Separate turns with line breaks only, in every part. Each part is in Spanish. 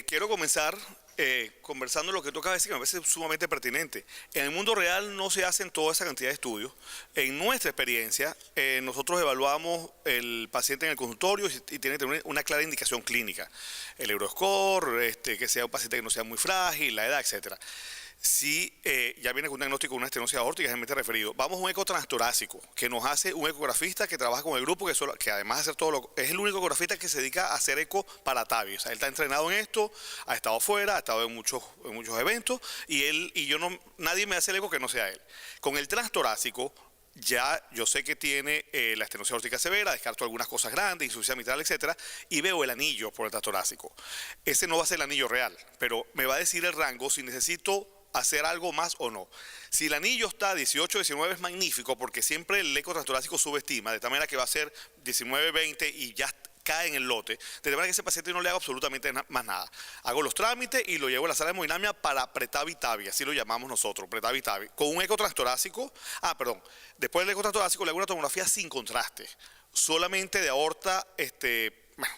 Quiero comenzar conversando lo que toca decir, que me parece sumamente pertinente. En el mundo real no se hacen toda esa cantidad de estudios. En nuestra experiencia, nosotros evaluamos el paciente en el consultorio y tiene que tener una clara indicación clínica. El Euroscore, que sea un paciente que no sea muy frágil, la edad, etcétera. Si ya viene con un diagnóstico de una estenosis aórtica, generalmente referido, vamos a un eco transtorácico que nos hace un ecografista que trabaja con el grupo, que además de hacer todo es el único ecografista que se dedica a hacer eco para TAVI. O sea, él está entrenado en esto, ha estado fuera, ha estado en muchos eventos, nadie me hace el eco que no sea él. Con el transtorácico, ya yo sé que tiene la estenosis aórtica severa, descarto algunas cosas grandes, insuficiencia mitral, etcétera, y veo el anillo por el transtorácico. Ese no va a ser el anillo real, pero me va a decir el rango si necesito hacer algo más o no. Si el anillo está 18, 19 es magnífico, porque siempre el eco transtorácico subestima, de tal manera que va a ser 19, 20 y ya cae en el lote, de tal manera que ese paciente no le hago absolutamente más nada. Hago los trámites y lo llevo a la sala de hemodinamia para pretavi-tavi, así lo llamamos nosotros, pretavi-tavi, con un eco transtorácico. Después del eco transtorácico le hago una tomografía sin contraste, solamente de aorta,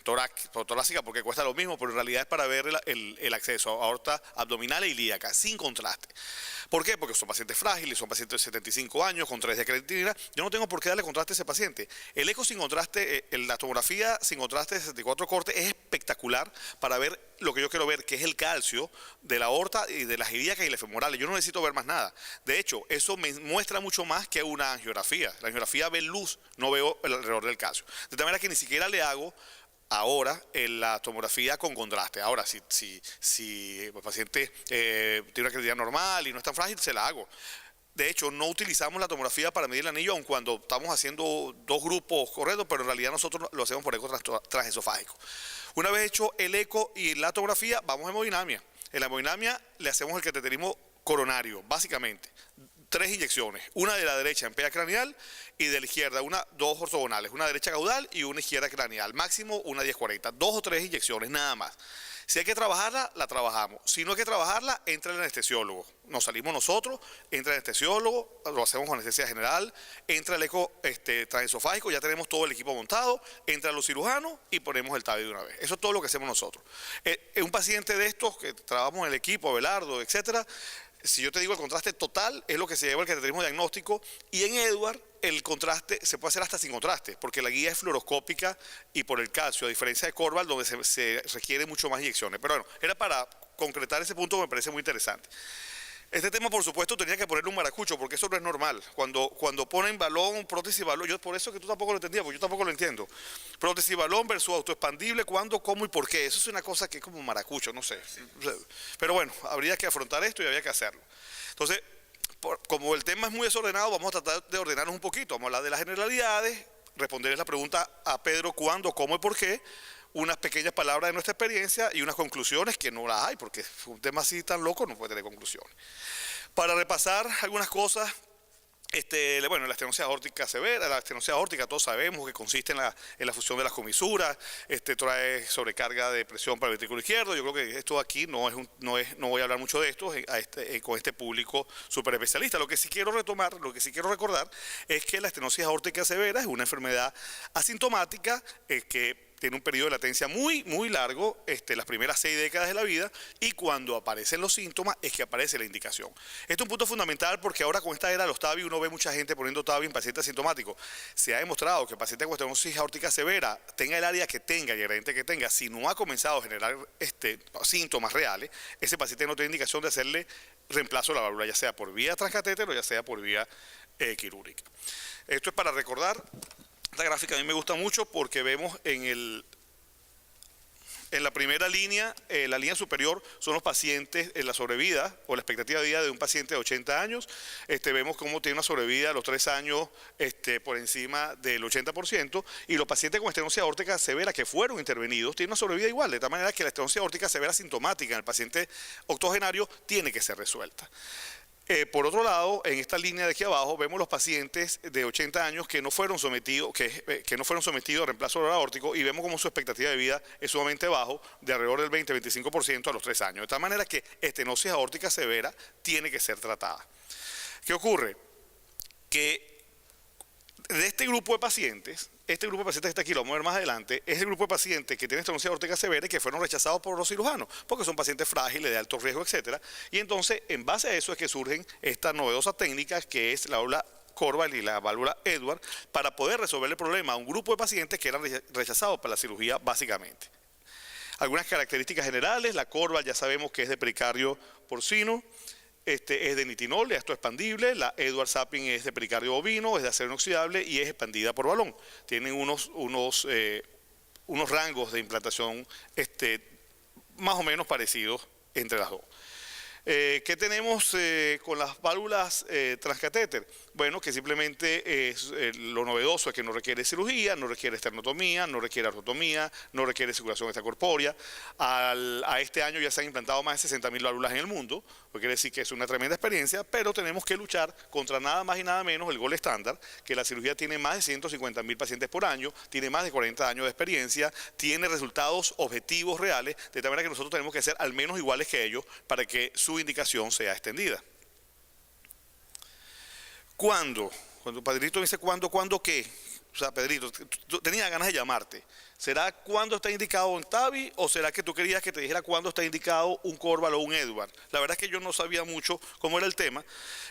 torácica, porque cuesta lo mismo, pero en realidad es para ver el acceso a aorta abdominal e ilíaca, sin contraste. ¿Por qué? Porque son pacientes frágiles, son pacientes de 75 años, con 3 de creatinina. Yo no tengo por qué darle contraste a ese paciente. El eco sin contraste, la tomografía sin contraste de 64 cortes es espectacular para ver lo que yo quiero ver, que es el calcio de la aorta y de las ilíacas y las femorales. Yo no necesito ver más nada. De hecho, eso me muestra mucho más que una angiografía. La angiografía ve luz, no veo alrededor del calcio. De tal manera que ni siquiera le hago ahora en la tomografía con contraste. Ahora, si el paciente tiene una credibilidad normal y no es tan frágil, se la hago. De hecho, no utilizamos la tomografía para medir el anillo, aun cuando estamos haciendo dos grupos correctos, pero en realidad nosotros lo hacemos por eco transesofágico. Una vez hecho el eco y la tomografía, vamos a hemodinamia. En la hemodinamia le hacemos el cateterismo coronario, básicamente. 3 inyecciones, una de la derecha en pega craneal y de la izquierda dos ortogonales, una derecha caudal y una izquierda craneal, máximo una 10-40, 2 o 3 inyecciones nada más. Si hay que trabajarla, la trabajamos. Si no hay que trabajarla, entra el anestesiólogo. Nos salimos nosotros, entra el anestesiólogo, lo hacemos con anestesia general, entra el eco transesofágico, ya tenemos todo el equipo montado, entra los cirujanos y ponemos el TAVI de una vez. Eso es todo lo que hacemos nosotros. Un paciente de estos que trabajamos en el equipo, Abelardo, etcétera, si yo te digo el contraste total es lo que se lleva el cateterismo diagnóstico, y en Edward el contraste se puede hacer hasta sin contraste, porque la guía es fluoroscópica y por el calcio, a diferencia de Corval, donde se requiere mucho más inyecciones. Pero bueno, era para concretar ese punto que me parece muy interesante. Este tema, por supuesto, tenía que ponerle un maracucho, porque eso no es normal. Cuando ponen balón, prótesis y balón, yo por eso que tú tampoco lo entendías, porque yo tampoco lo entiendo. Prótesis y balón versus autoexpandible, cuándo, cómo y por qué. Eso es una cosa que es como maracucho, no sé. Pero bueno, habría que afrontar esto y había que hacerlo. Entonces, como el tema es muy desordenado, vamos a tratar de ordenarnos un poquito. Vamos a hablar de las generalidades, responderles la pregunta a Pedro, cuándo, cómo y por qué, unas pequeñas palabras de nuestra experiencia y unas conclusiones que no las hay, porque un tema así tan loco no puede tener conclusiones. Para repasar algunas cosas, bueno, la estenosis aórtica severa, la estenosis aórtica todos sabemos que consiste en la fusión de las comisuras, trae sobrecarga de presión para el ventrículo izquierdo. Yo creo que esto aquí no voy a hablar mucho de esto con este público súper especialista. Lo que sí quiero retomar, lo que sí quiero recordar es que la estenosis aórtica severa es una enfermedad asintomática que tiene un periodo de latencia muy, muy largo, las primeras 6 décadas de la vida, y cuando aparecen los síntomas es que aparece la indicación. Este es un punto fundamental porque ahora con esta era de los TAVI uno ve mucha gente poniendo TAVI en pacientes asintomáticos. Se ha demostrado que el paciente con estenosis aórtica severa, tenga el área que tenga y el gradiente que tenga, si no ha comenzado a generar síntomas reales, ese paciente no tiene indicación de hacerle reemplazo de la válvula, ya sea por vía transcatéter o ya sea por vía quirúrgica. Esto es para recordar. Esta gráfica a mí me gusta mucho porque vemos en la primera línea, la línea superior son los pacientes en la sobrevida o la expectativa de vida de un paciente de 80 años. Vemos cómo tiene una sobrevida a los 3 años por encima del 80%, y los pacientes con estenosis aórtica severa que fueron intervenidos tienen una sobrevida igual, de tal manera que la estenosis aórtica severa sintomática en el paciente octogenario tiene que ser resuelta. Por otro lado, en esta línea de aquí abajo vemos los pacientes de 80 años que no fueron sometidos, a reemplazo aórtico, y vemos como su expectativa de vida es sumamente bajo, de alrededor del 20-25% a los 3 años. De tal manera que estenosis aórtica severa tiene que ser tratada. ¿Qué ocurre? Que de este grupo de pacientes, este grupo de pacientes que está aquí, lo vamos a ver más adelante, es el grupo de pacientes que tienen estenosis aórtica severa y que fueron rechazados por los cirujanos, porque son pacientes frágiles, de alto riesgo, etcétera. Y entonces, en base a eso es que surgen estas novedosas técnicas, que es la válvula Corval y la válvula Edwards, para poder resolver el problema a un grupo de pacientes que eran rechazados para la cirugía básicamente. Algunas características generales: la Corval ya sabemos que es de pericardio porcino, es de nitinol, esto expandible. La Edwards Sapien es de pericardio bovino, es de acero inoxidable y es expandida por balón. Tienen unos rangos de implantación más o menos parecidos entre las dos. ¿Qué tenemos con las válvulas transcatéter? Bueno, que simplemente lo novedoso es que no requiere cirugía, no requiere esternotomía, no requiere artrotomía, no requiere circulación extracorpórea. A este año ya se han implantado más de 60.000 válvulas en el mundo, lo que quiere decir que es una tremenda experiencia, pero tenemos que luchar contra nada más y nada menos el gold estándar, que la cirugía tiene más de 150.000 pacientes por año, tiene más de 40 años de experiencia, tiene resultados objetivos reales, de tal manera que nosotros tenemos que ser al menos iguales que ellos para que su indicación sea extendida. ¿Cuándo? Cuando Pedrito me dice ¿cuándo qué? O sea, Pedrito, tenía ganas de llamarte. ¿Será cuándo está indicado un TAVI o será que tú querías que te dijera cuándo está indicado un Corval o un Edwards? La verdad es que yo no sabía mucho cómo era el tema.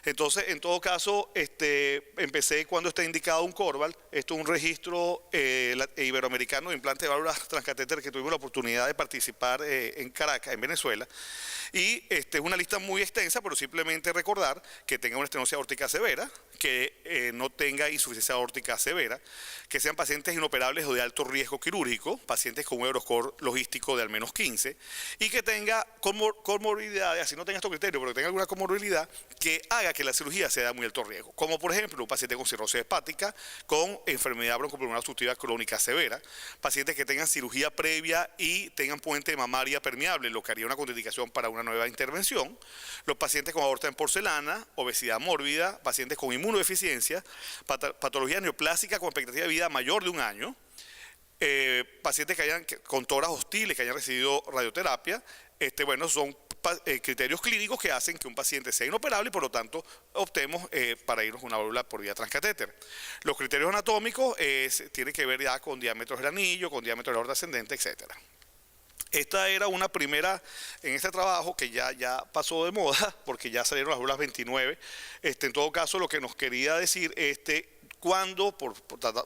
Entonces, en todo caso, empecé cuando está indicado un Corval. Esto es un registro iberoamericano de implantes de válvulas transcatéter que tuvimos la oportunidad de participar en Caracas, en Venezuela. Y es una lista muy extensa, pero simplemente recordar que tenga una estenosis aórtica severa, que no tenga insuficiencia aórtica severa, que sean pacientes inoperables o de alto riesgo quirúrgico, pacientes con un Euroscore logístico de al menos 15, y que tenga comorbilidades, así no tenga estos criterios, pero que tenga alguna comorbilidad que haga que la cirugía sea de muy alto riesgo, como por ejemplo un paciente con cirrosis hepática, con enfermedad broncopulmonar obstructiva crónica severa, pacientes que tengan cirugía previa y tengan puente mamaria permeable, lo que haría una contraindicación para una nueva intervención, los pacientes con aorta en porcelana, obesidad mórbida, pacientes con inmunodeficiencia, patología neoplásica con expectativa de vida mayor de un año, pacientes con toras hostiles que hayan recibido radioterapia. Bueno, son criterios clínicos que hacen que un paciente sea inoperable y por lo tanto optemos para irnos a una válvula por vía transcatéter. Los criterios anatómicos tienen que ver ya con diámetros del anillo, con diámetro de la aorta ascendente, etcétera. Esta era una primera, en este trabajo que ya pasó de moda, porque ya salieron las válvulas 29. En todo caso, lo que nos quería decir, ¿cuándo,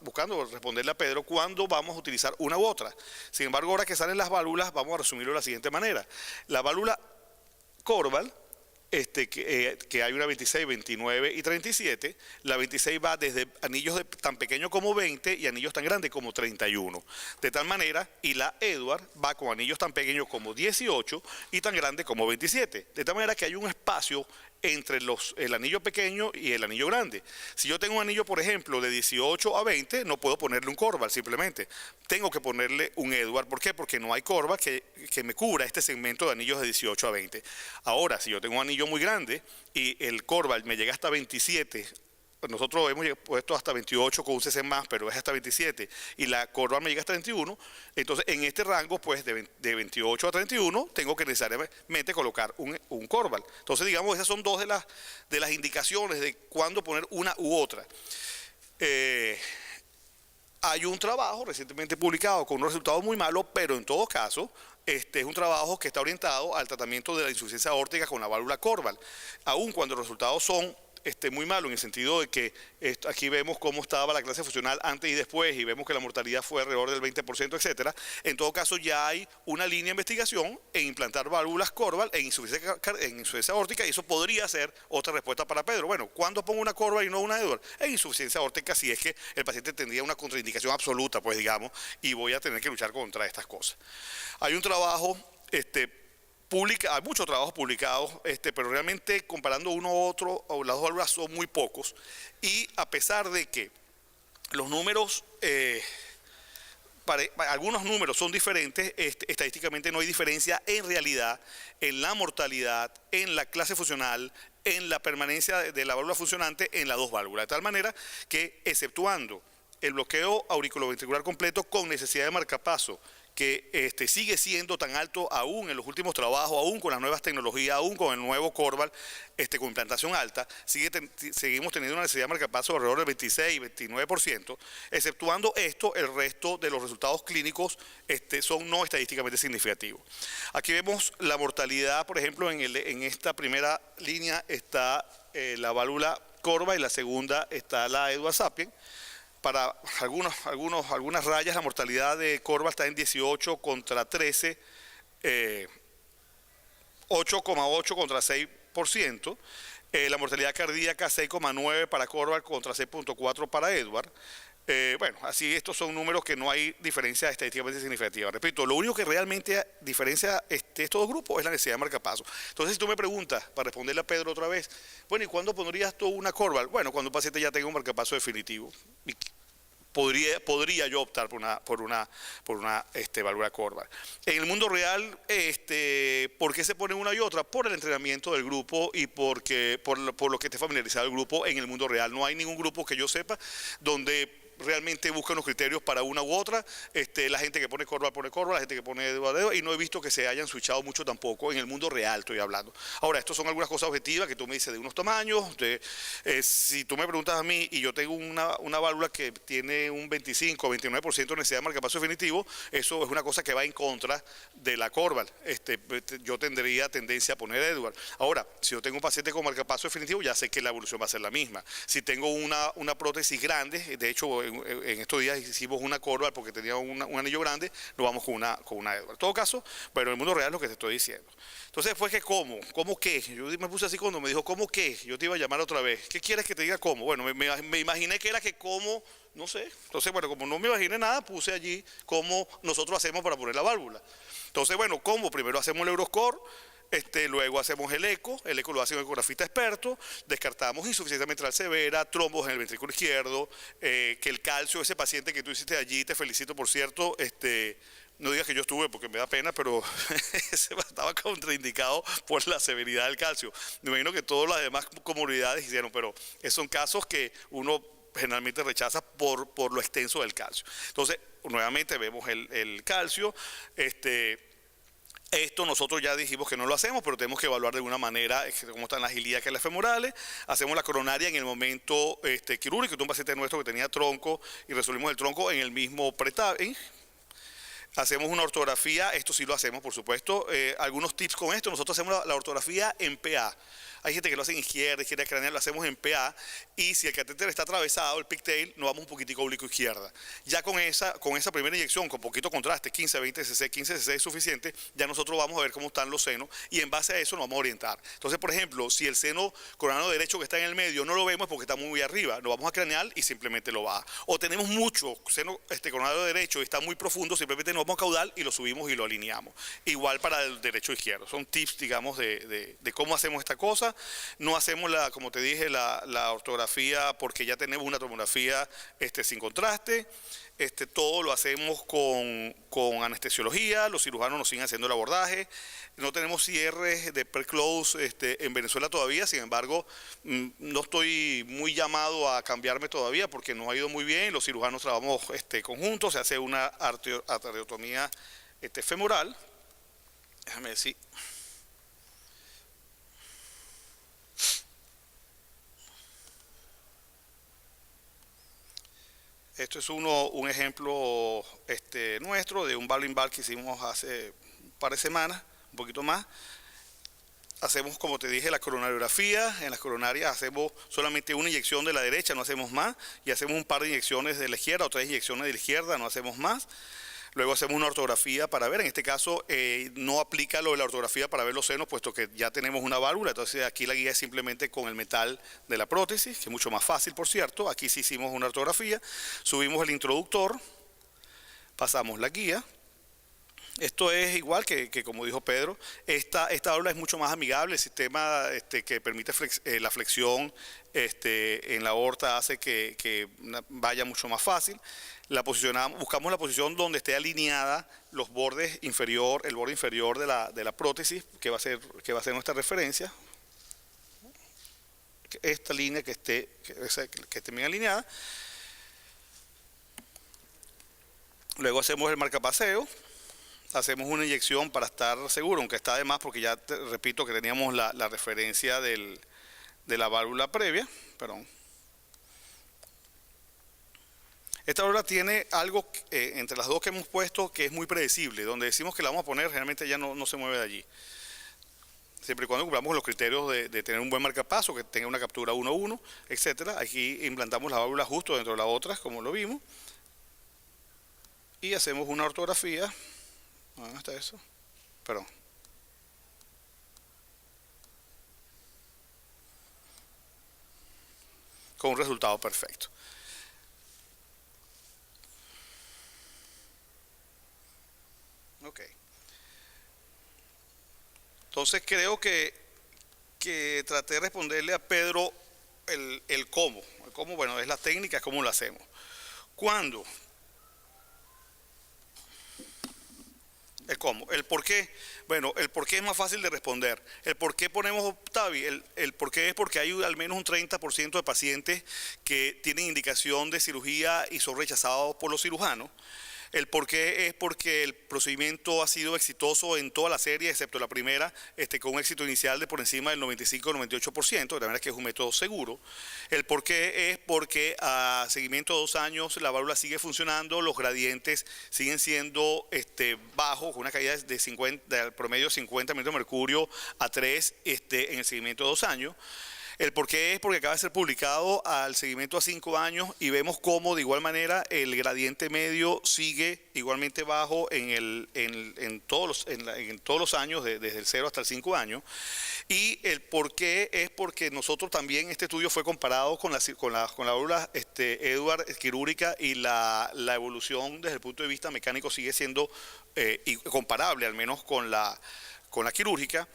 buscando responderle a Pedro, cuándo vamos a utilizar una u otra? Sin embargo, ahora que salen las válvulas, vamos a resumirlo de la siguiente manera. La válvula Corval, que hay una 26, 29 y 37. La 26 va desde anillos tan pequeños como 20 y anillos tan grandes como 31. De tal manera, y la Edwards va con anillos tan pequeños como 18 y tan grandes como 27. De tal manera que hay un espacio entre el anillo pequeño y el anillo grande. Si yo tengo un anillo, por ejemplo, de 18 a 20, no puedo ponerle un Corval simplemente. Tengo que ponerle un Edwards. ¿Por qué? Porque no hay Corval que me cubra este segmento de anillos de 18 a 20. Ahora, si yo tengo un anillo muy grande y el Corval me llega hasta 27, nosotros hemos puesto hasta 28 con un CC más, pero es hasta 27, y la Corval me llega hasta 31, entonces en este rango, pues de 28 a 31, tengo que necesariamente colocar un Corval. Entonces, digamos, esas son dos de las indicaciones de cuándo poner una u otra. Hay un trabajo recientemente publicado con unos resultados muy malos, pero en todo caso, es un trabajo que está orientado al tratamiento de la insuficiencia aórtica con la válvula Corval, aun cuando los resultados son muy malo, en el sentido de que aquí vemos cómo estaba la clase funcional antes y después, y vemos que la mortalidad fue alrededor del 20%, etcétera. En todo caso, ya hay una línea de investigación en implantar válvulas Corval en insuficiencia aórtica, y eso podría ser otra respuesta para Pedro. Bueno, ¿cuándo pongo una Corval y no una Edwards? En insuficiencia aórtica, si es que el paciente tendría una contraindicación absoluta, pues digamos, y voy a tener que luchar contra estas cosas. Hay un trabajo hay muchos trabajos publicados, pero realmente comparando uno a otro, las dos válvulas son muy pocos, y a pesar de que los números, algunos números son diferentes, estadísticamente no hay diferencia en realidad en la mortalidad, en la clase funcional, en la permanencia de la válvula funcionante en las dos válvulas, de tal manera que, exceptuando el bloqueo auriculoventricular completo con necesidad de marcapaso, que sigue siendo tan alto aún en los últimos trabajos, aún con las nuevas tecnologías, aún con el nuevo Corval, con implantación alta, seguimos teniendo una necesidad de marcapaso de alrededor del 26-29%, exceptuando esto, el resto de los resultados clínicos son no estadísticamente significativos. Aquí vemos la mortalidad, por ejemplo, en esta primera línea está la válvula Corva y la segunda está la Edwards Sapien. Para algunas rayas, la mortalidad de Corva está en 18 contra 13, 8,8 contra 6%. La mortalidad cardíaca 6,9 para Corva contra 6,4 para Edwards. Bueno, así estos son números que no hay diferencia estadísticamente significativa. Repito, lo único que realmente diferencia estos dos grupos es la necesidad de marcapaso. Entonces, si tú me preguntas, para responderle a Pedro otra vez, bueno, ¿y cuándo pondrías tú una Corval? Bueno, cuando un paciente ya tenga un marcapaso definitivo. Podría yo optar por una válvula Corval. En el mundo real, ¿por qué se ponen una y otra? Por el entrenamiento del grupo y por lo que esté familiarizado el grupo en el mundo real. No hay ningún grupo que yo sepa donde realmente buscan los criterios para una u otra. La gente que pone Corval, la gente que pone Edwards, y no he visto que se hayan switchado mucho tampoco en el mundo real, estoy hablando. Ahora, estos son algunas cosas objetivas que tú me dices de unos tamaños. Si tú me preguntas a mí y yo tengo una válvula que tiene un 25 o 29% de necesidad de marcapaso definitivo, eso es una cosa que va en contra de la Corval. Yo tendría tendencia a poner Edwards. Ahora, si yo tengo un paciente con marcapaso definitivo, ya sé que la evolución va a ser la misma. Si tengo una prótesis grande, de hecho, en estos días hicimos una Corval porque tenía un anillo grande, nos vamos con una Edwards. En todo caso, pero en el mundo real es lo que te estoy diciendo. Entonces, fue que ¿cómo qué? Yo me puse así cuando me dijo, ¿cómo qué? Yo te iba a llamar otra vez. ¿Qué quieres que te diga cómo? Bueno, me imaginé que era que cómo, no sé. Entonces, bueno, como no me imaginé nada, puse allí cómo nosotros hacemos para poner la válvula. Entonces, bueno, ¿cómo? Primero hacemos el Euroscore. Luego hacemos el eco lo hace un ecografista experto, descartamos insuficiencia mitral severa, trombos en el ventrículo izquierdo, que el calcio, ese paciente que tú hiciste allí, te felicito por cierto, no digas que yo estuve porque me da pena, pero estaba contraindicado por la severidad del calcio. Me imagino que todas las demás comorbilidades hicieron, pero esos son casos que uno generalmente rechaza por lo extenso del calcio. Entonces, nuevamente vemos el calcio, esto nosotros ya dijimos que no lo hacemos, pero tenemos que evaluar de alguna manera cómo están las ilíacas y las femorales. Hacemos la coronaria en el momento quirúrgico, un paciente nuestro que tenía tronco y resolvimos el tronco en el mismo pretabio. Hacemos una ortografía, esto sí lo hacemos, por supuesto. Algunos tips con esto, nosotros hacemos la ortografía en PA. Hay gente que lo hace en izquierda craneal, lo hacemos en PA. Y si el catéter está atravesado, el pigtail, nos vamos un poquitico oblicuo izquierda. Ya con esa primera inyección, con poquito contraste, 15, 20 cc, 15 cc es suficiente, ya nosotros vamos a ver cómo están los senos y en base a eso nos vamos a orientar. Entonces, por ejemplo, si el seno coronario derecho que está en el medio no lo vemos porque está muy arriba, nos vamos a craneal y simplemente lo baja. O tenemos mucho seno coronario derecho y está muy profundo, simplemente nos vamos a caudal y lo subimos y lo alineamos. Igual para el derecho e izquierdo. Son tips, digamos, de cómo hacemos esta cosa. No hacemos, como te dije, la ortografía porque ya tenemos una tomografía sin contraste. Todo lo hacemos con anestesiología, los cirujanos nos siguen haciendo el abordaje. No tenemos cierres de pre-close en Venezuela todavía, sin embargo, no estoy muy llamado a cambiarme todavía porque nos ha ido muy bien. Los cirujanos trabajamos conjuntos, se hace una arteriotomía femoral. Déjame decir. Esto es un ejemplo nuestro de un Balvin Bar que hicimos hace un par de semanas, un poquito más. Hacemos, como te dije, la coronariografía. En las coronarias hacemos solamente una inyección de la derecha, no hacemos más. Y hacemos un par de inyecciones de la izquierda o 3 inyecciones de la izquierda, no hacemos más. Luego hacemos una ortografía para ver, en este caso no aplica lo de la ortografía para ver los senos, puesto que ya tenemos una válvula, entonces aquí la guía es simplemente con el metal de la prótesis, que es mucho más fácil, por cierto. Aquí sí hicimos una ortografía, subimos el introductor, pasamos la guía. Esto es igual que como dijo Pedro, esta válvula es mucho más amigable, el sistema que permite la flexión en la aorta hace que vaya mucho más fácil. La posicionamos, buscamos la posición donde esté alineada los bordes el borde inferior de la prótesis, que va a ser nuestra referencia. Esta línea que esté bien alineada. Luego hacemos el marcapaseo. hacemos una inyección para estar seguro, aunque está de más porque ya repito que teníamos la referencia de la válvula previa. Perdón. Esta válvula tiene algo entre las dos que hemos puesto que es muy predecible. Donde decimos que la vamos a poner, realmente ya no se mueve de allí. Siempre y cuando cumplamos los criterios de tener un buen marcapaso, que tenga una captura 1-1, etcétera. Aquí implantamos la válvula justo dentro de la otra, como lo vimos. Y hacemos una ortografía. ¿Dónde está eso? Perdón. Con un resultado perfecto. Ok. Entonces creo que traté de responderle a Pedro el cómo. El cómo, bueno, es la técnica, es cómo lo hacemos. ¿Cuándo? El cómo. El por qué. Bueno, el por qué es más fácil de responder. El por qué ponemos Octavi. El por qué es porque hay al menos un 30% de pacientes que tienen indicación de cirugía y son rechazados por los cirujanos. El por qué es porque el procedimiento ha sido exitoso en toda la serie, excepto la primera, con un éxito inicial de por encima del 95-98%, de manera que es un método seguro. El por qué es porque a seguimiento de 2 años la válvula sigue funcionando, los gradientes siguen siendo bajos, con una caída de 50, del promedio 50 milímetros de mercurio a 3 en el seguimiento de 2 años. El por qué es porque acaba de ser publicado al seguimiento a 5 años y vemos cómo de igual manera el gradiente medio sigue igualmente bajo en todos los años, desde el 0 hasta el 5 años. Y el por qué es porque nosotros también, este estudio fue comparado con la válvula Edwards quirúrgica, y la evolución desde el punto de vista mecánico sigue siendo comparable, al menos con la quirúrgica.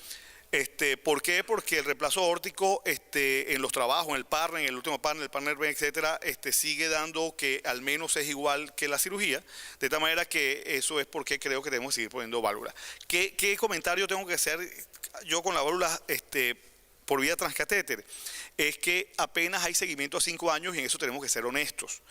¿Por qué? Porque el reemplazo aórtico en los trabajos, en el partner, en el último partner, el partner B, etcétera, sigue dando que al menos es igual que la cirugía, de tal manera que eso es porque creo que tenemos que seguir poniendo válvulas. ¿Qué comentario tengo que hacer yo con la válvula por vía transcatéter? Es que apenas hay seguimiento a 5 años y en eso tenemos que ser honestos.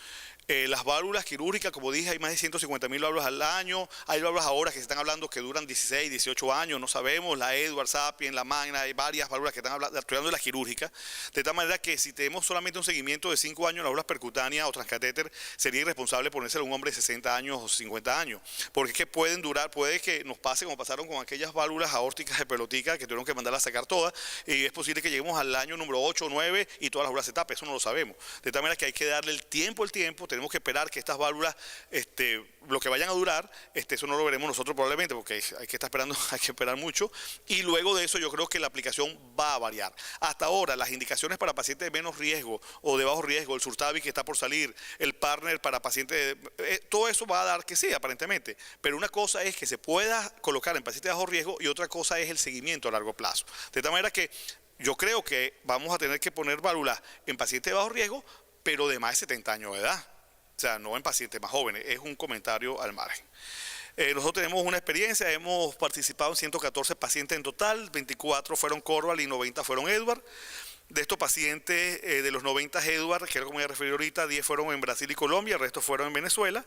Las válvulas quirúrgicas, como dije, hay más de 150.000 válvulas al año. Hay válvulas ahora que se están hablando que duran 16, 18 años, no sabemos. La Edwards, Sapien, la Magna, hay varias válvulas que están hablando de las quirúrgicas. De tal manera que si tenemos solamente un seguimiento de 5 años, las válvulas percutáneas o transcatéter, sería irresponsable ponérselo a un hombre de 60 años o 50 años. Porque es que pueden durar, puede que nos pase como pasaron con aquellas válvulas aórticas de pelotica que tuvieron que mandarlas a sacar todas. Y es posible que lleguemos al año número 8 o 9 y todas las válvulas se tapen. Eso no lo sabemos. De tal manera que hay que darle el tiempo. Tenemos que esperar que estas válvulas, lo que vayan a durar, eso no lo veremos nosotros probablemente, porque hay que estar esperando, hay que esperar mucho. Y luego de eso yo creo que la aplicación va a variar. Hasta ahora las indicaciones para pacientes de menos riesgo o de bajo riesgo, el Surtavi que está por salir, el partner para pacientes, todo eso va a dar que sí, aparentemente. Pero una cosa es que se pueda colocar en pacientes de bajo riesgo y otra cosa es el seguimiento a largo plazo. De tal manera que yo creo que vamos a tener que poner válvulas en pacientes de bajo riesgo, pero de más de 70 años de edad. O sea, no en pacientes más jóvenes, es un comentario al margen. Nosotros tenemos una experiencia, hemos participado en 114 pacientes en total, 24 fueron Corval y 90 fueron Edwards. De estos pacientes, de los 90 Edwards, que es lo que me voy a referir ahorita, 10 fueron en Brasil y Colombia, el resto fueron en Venezuela.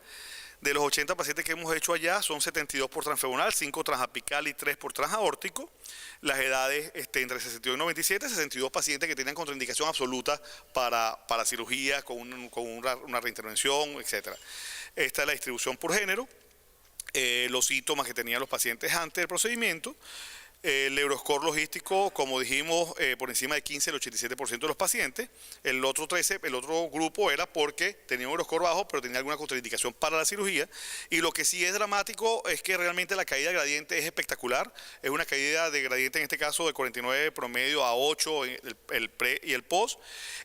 De los 80 pacientes que hemos hecho allá, son 72 por transfemoral, 5 transapical y 3 por transaórtico. Las edades entre 62 y 97, 62 pacientes que tenían contraindicación absoluta para cirugía, con una reintervención, etc. Esta es la distribución por género, los síntomas que tenían los pacientes antes del procedimiento. El Euroscore logístico, como dijimos, por encima de 15 al 87% de los pacientes. El otro grupo era porque tenía un Euroscore bajo, pero tenía alguna contraindicación para la cirugía. Y lo que sí es dramático es que realmente la caída de gradiente es espectacular. Es una caída de gradiente, en este caso, de 49 promedio a 8, el pre y el post,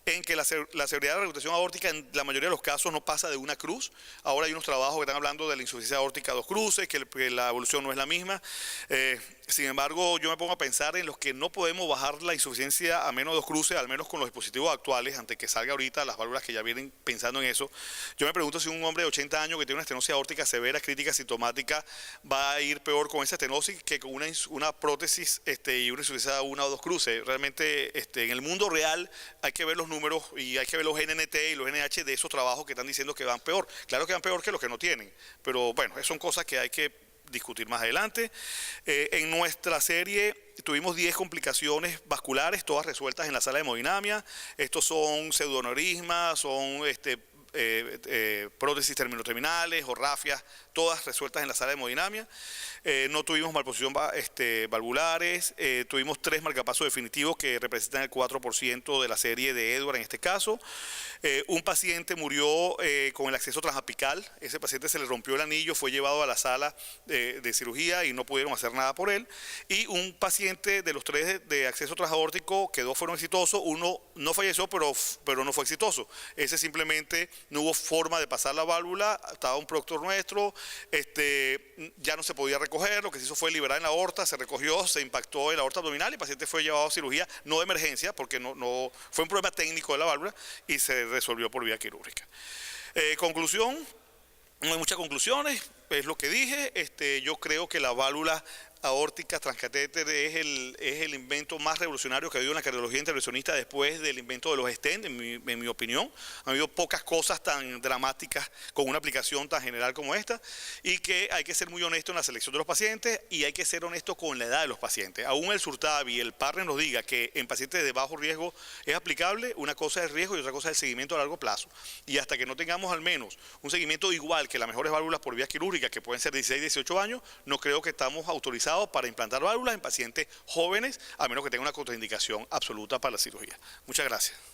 en que la severidad de la regurgitación aórtica en la mayoría de los casos no pasa de una cruz. Ahora hay unos trabajos que están hablando de la insuficiencia aórtica a 2 cruces, que la evolución no es la misma. Sin embargo, yo me pongo a pensar en los que no podemos bajar la insuficiencia a menos de 2 cruces, al menos con los dispositivos actuales, antes que salga ahorita las válvulas que ya vienen pensando en eso. Yo me pregunto si un hombre de 80 años que tiene una estenosis aórtica severa, crítica, sintomática, va a ir peor con esa estenosis que con una prótesis y una insuficiencia a 1 o 2 cruces. Realmente, en el mundo real hay que ver los números y hay que ver los NNT y los NH de esos trabajos que están diciendo que van peor. Claro que van peor que los que no tienen, pero bueno, son cosas que hay que discutir más adelante. En nuestra serie tuvimos 10 complicaciones vasculares, todas resueltas en la sala de hemodinamia. Estos son pseudoaneurismas, son prótesis terminoterminales o rafias, todas resueltas en la sala de hemodinamia. No tuvimos malposición valvulares, tuvimos 3 marcapasos definitivos que representan el 4% de la serie de Edward en este caso. Un paciente murió con el acceso transapical, ese paciente se le rompió el anillo, fue llevado a la sala de cirugía y no pudieron hacer nada por él. Y un paciente de los 3 de acceso transaórtico, que 2 fueron exitosos, uno no falleció pero no fue exitoso. Ese simplemente no hubo forma de pasar la válvula, estaba un proctor nuestro, ya no se podía recoger, lo que se hizo fue liberar en la aorta, se recogió, se impactó en la aorta abdominal y el paciente fue llevado a cirugía, no de emergencia, porque no fue un problema técnico de la válvula y se resolvió por vía quirúrgica. Conclusión, no hay muchas conclusiones, es lo que dije, yo creo que la válvula aórtica transcatéter es el invento más revolucionario que ha habido en la cardiología intervencionista después del invento de los stents, en mi opinión. Ha habido pocas cosas tan dramáticas con una aplicación tan general como esta, y que hay que ser muy honesto en la selección de los pacientes y hay que ser honesto con la edad de los pacientes. Aún el Surtavi, el partner nos diga que en pacientes de bajo riesgo es aplicable, una cosa es el riesgo y otra cosa es el seguimiento a largo plazo. Y hasta que no tengamos al menos un seguimiento igual que las mejores válvulas por vía quirúrgica, que pueden ser 16, 18 años, no creo que estamos autorizados para implantar válvulas en pacientes jóvenes, a menos que tenga una contraindicación absoluta para la cirugía. Muchas gracias.